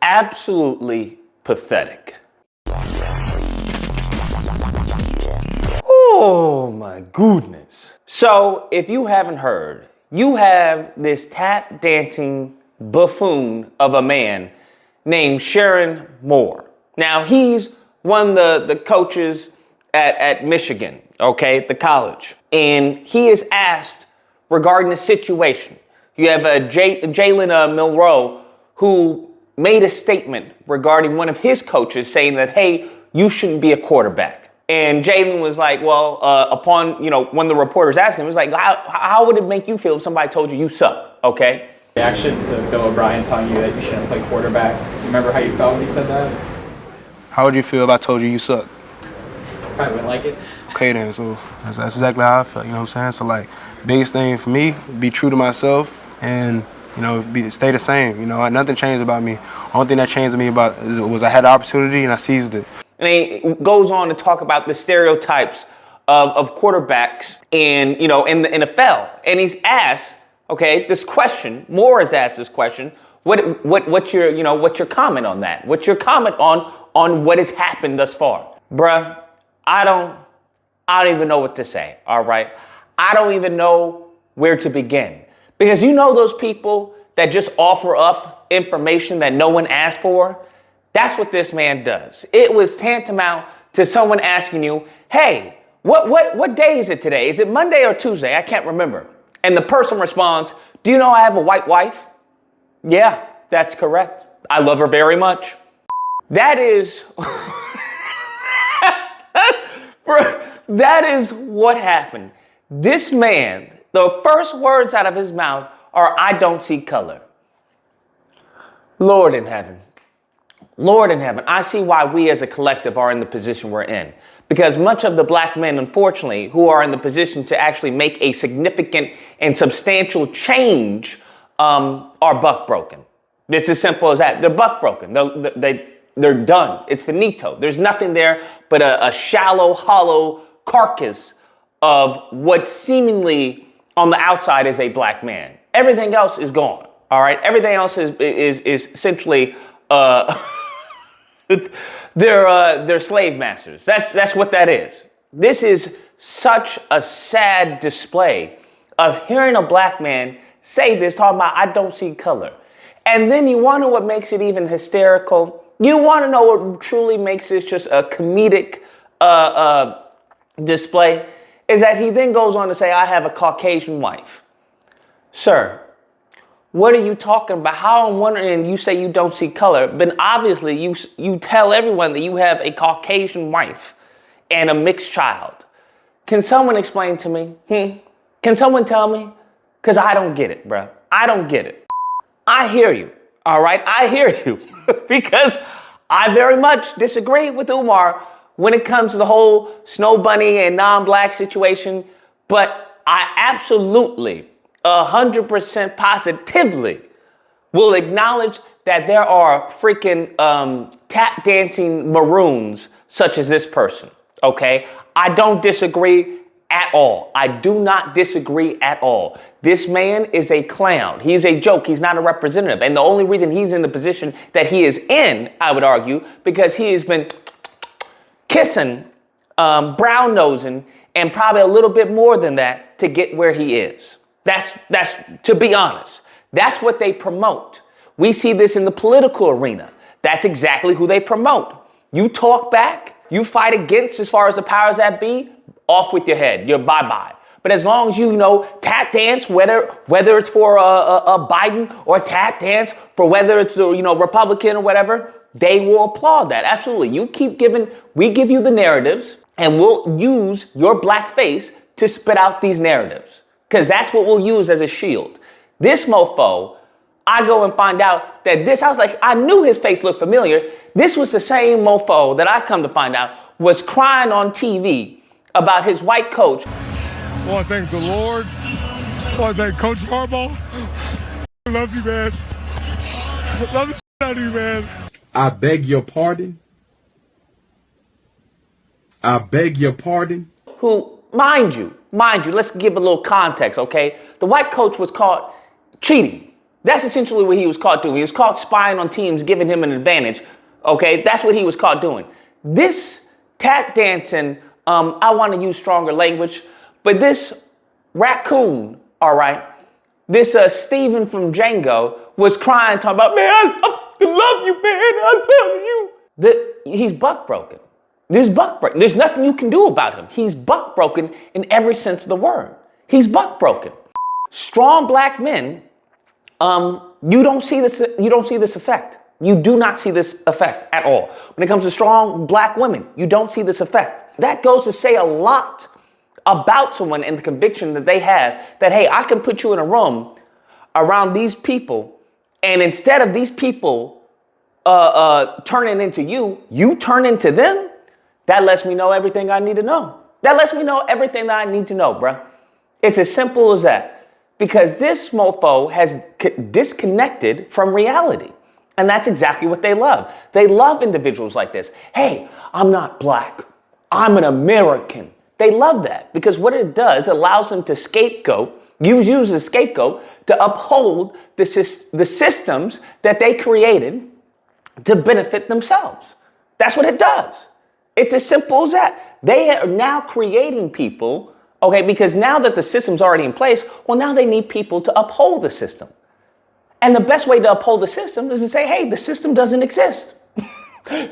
absolutely pathetic. Oh my goodness. So if you haven't heard, you have this tap dancing buffoon of a man named Sherrone Moore. Now he's one of the coaches at Michigan, okay, the college. And he is asked regarding the situation. You have Jalen Milroe who made a statement regarding one of his coaches saying that, hey, you shouldn't be a quarterback. And Jalen was like, well, when the reporters asked him, he was like, how would it make you feel if somebody told you suck, okay? Reaction to Bill O'Brien telling you that you shouldn't play quarterback. Do you remember how you felt when he said that? How would you feel if I told you suck? Probably wouldn't like it. Okay then, so that's exactly how I felt, you know what I'm saying? So like, biggest thing for me, be true to myself and, stay the same. Nothing changed about me. Only thing that changed me was I had the opportunity and I seized it. And he goes on to talk about the stereotypes of quarterbacks in the NFL. And he's asked, okay, this question, Moore has asked this question, what's your comment on that? What's your comment on what has happened thus far? Bruh, I don't even know what to say, all right? I don't even know where to begin. Because those people that just offer up information that no one asked for? That's what this man does. It was tantamount to someone asking you, hey, what day is it today? Is it Monday or Tuesday? I can't remember. And the person responds, do you know I have a white wife? Yeah, that's correct. I love her very much. That is, that is what happened. This man, the first words out of his mouth are, I don't see color. Lord in heaven. Lord in heaven, I see why we as a collective are in the position we're in. Because much of the black men, unfortunately, who are in the position to actually make a significant and substantial change are buck broken. It's as simple as that. They're buck broken. They're done. It's finito. There's nothing there but a shallow, hollow carcass of what seemingly on the outside is a black man. Everything else is gone. All right. Everything else is essentially they're slave masters. That's what that is. This is such a sad display of hearing a black man say this, talking about I don't see color. And then you want to know what makes it even hysterical? You want to know what truly makes this just a comedic display? Is that he then goes on to say, I have a Caucasian wife. Sir, what are you talking about? How I'm wondering, you say you don't see color, but obviously you tell everyone that you have a Caucasian wife and a mixed child. Can someone explain to me? Can someone tell me? Because I don't get it, bro. I don't get it. I hear you, all right? I hear you because I very much disagree with Umar when it comes to the whole snow bunny and non-black situation, but I absolutely 100% positively will acknowledge that there are freaking tap dancing maroons such as this person, okay? I don't disagree at all. I do not disagree at all. This man is a clown. He's a joke. He's not a representative. And the only reason he's in the position that he is in, I would argue, because he has been kissing, brown nosing, and probably a little bit more than that to get where he is. That's to be honest, that's what they promote. We see this in the political arena. That's exactly who they promote. You talk back, you fight against as far as the powers that be, off with your head, you're bye-bye. But as long as tap dance, whether it's for a Biden or tap dance for whether it's Republican or whatever, they will applaud that. Absolutely. We give you the narratives and we'll use your black face to spit out these narratives. Because that's what we'll use as a shield. This mofo, I go and find out that I was like, I knew his face looked familiar. This was the same mofo that I come to find out was crying on TV about his white coach. I want to thank the Lord. I want to thank Coach Harbaugh. I love you, man. I love the shit out of you, man. I beg your pardon. I beg your pardon. Who, mind you, let's give a little context, okay? The white coach was caught cheating That's essentially what he was caught doing. He was caught spying on teams, giving him an advantage. Okay, that's what he was caught doing. This tap dancing, I want to use stronger language, but this raccoon, all right, this Steven from Django was crying, talking about, man, I love you, man, I love you. He's buck broken. There's nothing you can do about him. He's buck broken in every sense of the word. He's buck broken. Strong black men, you don't see this effect. You do not see this effect at all. When it comes to strong black women, you don't see this effect. That goes to say a lot about someone and the conviction that they have that, hey, I can put you in a room around these people, and instead of these people turning into you turn into them. That lets me know everything I need to know. That lets me know everything that I need to know, bruh. It's as simple as that. Because this mofo has disconnected from reality. And that's exactly what they love. They love individuals like this. Hey, I'm not black. I'm an American. They love that because what it does allows them to scapegoat, use as a scapegoat to uphold the systems that they created to benefit themselves. That's what it does. It's as simple as that. They are now creating people, okay, because now that the system's already in place, well, now they need people to uphold the system. And the best way to uphold the system is to say, hey, the system doesn't exist.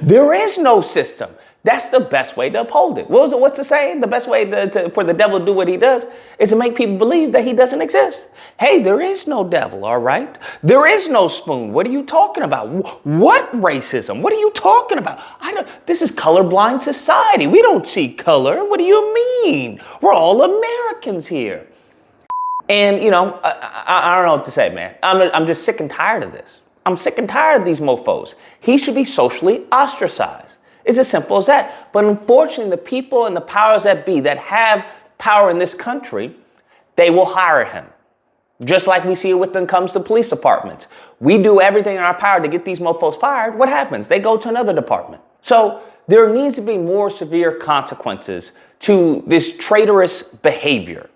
There is no system. That's the best way to uphold it. What's the saying? The best way for the devil to do what he does is to make people believe that he doesn't exist. Hey, there is no devil, all right? There is no spoon. What are you talking about? What racism? What are you talking about? This is colorblind society. We don't see color. What do you mean? We're all Americans here. And, you know, I don't know what to say, man. I'm just sick and tired of this. I'm sick and tired of these mofos. He should be socially ostracized. It's as simple as that. But unfortunately, the people and the powers that be that have power in this country, they will hire him. Just like we see it when it comes to police departments. We do everything in our power to get these mofos fired. What happens? They go to another department. So there needs to be more severe consequences to this traitorous behavior.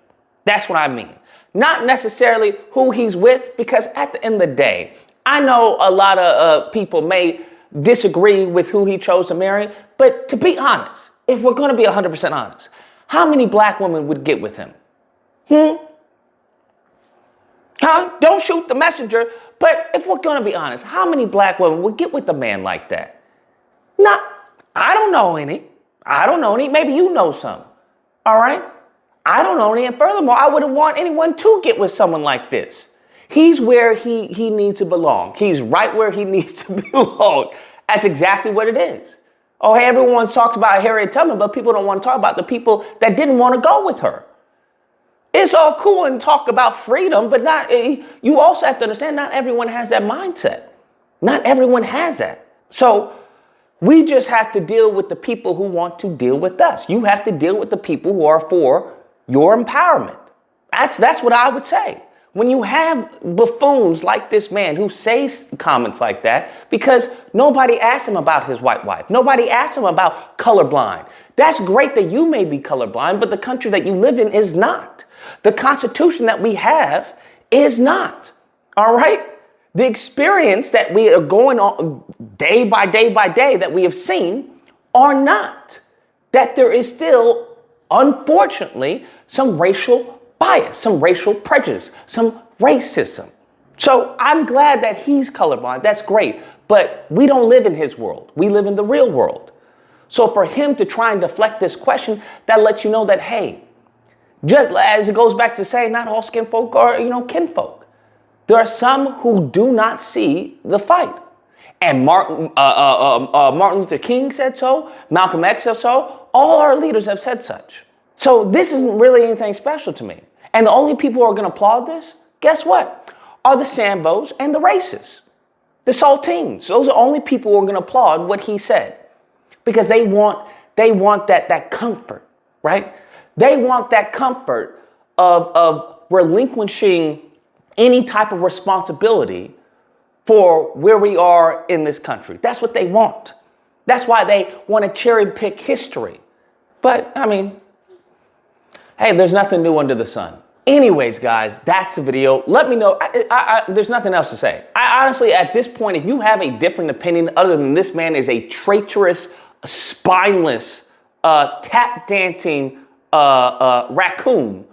That's what I mean. Not necessarily who he's with, because at the end of the day, I know a lot of people may disagree with who he chose to marry, but to be honest, if we're going to be 100% honest, how many black women would get with him? Don't shoot the messenger, but if we're going to be honest, how many black women would get with a man like that? I don't know any. Maybe you know some. All right? I don't know any. And furthermore, I wouldn't want anyone to get with someone like this. He's where he needs to belong. He's right where he needs to belong. That's exactly what it is. Oh, hey, everyone's talked about Harriet Tubman, but people don't want to talk about the people that didn't want to go with her. It's all cool and talk about freedom, but you also have to understand not everyone has that mindset. Not everyone has that. So we just have to deal with the people who want to deal with us. You have to deal with the people who are for your empowerment. That's what I would say. When you have buffoons like this man who says comments like that, because nobody asked him about his white wife. Nobody asked him about colorblind. That's great that you may be colorblind, but the country that you live in is not. The Constitution that we have is not. All right? The experience that we are going on day by day by day that we have seen are not. That there is still, unfortunately, some racial bias, some racial prejudice, some racism. So I'm glad that he's colorblind. That's great. But we don't live in his world. We live in the real world. So for him to try and deflect this question, that lets you know that, hey, just as it goes back to say, not all skin folk are, kinfolk. There are some who do not see the fight. And Martin Luther King said so. Malcolm X said so. All our leaders have said such. So this isn't really anything special to me. And the only people who are going to applaud this, guess what? Are the Sambos and the racists. The Saltines. Those are the only people who are going to applaud what he said. Because they want that comfort, right? They want that comfort of relinquishing any type of responsibility for where we are in this country. That's what they want. That's why they want to cherry pick history. But, I mean, hey, there's nothing new under the sun. Anyways, guys, that's the video. Let me know. There's nothing else to say. I honestly, at this point, if you have a different opinion other than this man is a traitorous, spineless, tap dancing raccoon,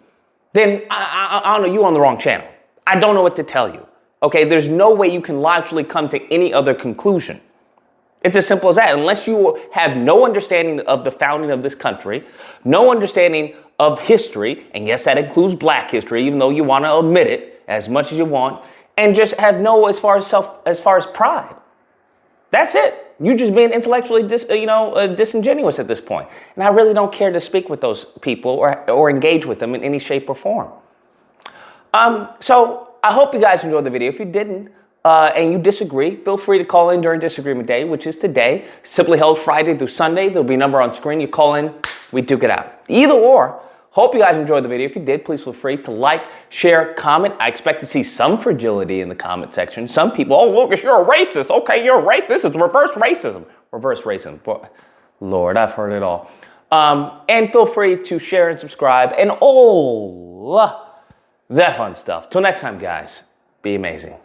then I don't know, you're on the wrong channel. I don't know what to tell you. Okay, there's no way you can logically come to any other conclusion. It's as simple as that. Unless you have no understanding of the founding of this country, no understanding of history, and yes, that includes black history, even though you want to admit it as much as you want, and just have no as far as pride. That's it. You're just being intellectually disingenuous at this point. And I really don't care to speak with those people or engage with them in any shape or form. So I hope you guys enjoyed the video. If you didn't, and you disagree, feel free to call in during Disagreement Day, which is today. Simply held Friday through Sunday. There'll be a number on screen. You call in, we duke it out. Either or, hope you guys enjoyed the video. If you did, please feel free to like, share, comment. I expect to see some fragility in the comment section. Some people, oh, Lucas, you're a racist. Okay, you're a racist. It's reverse racism. Reverse racism. Boy, Lord, I've heard it all. And feel free to share and subscribe and all that fun stuff. Till next time, guys, be amazing.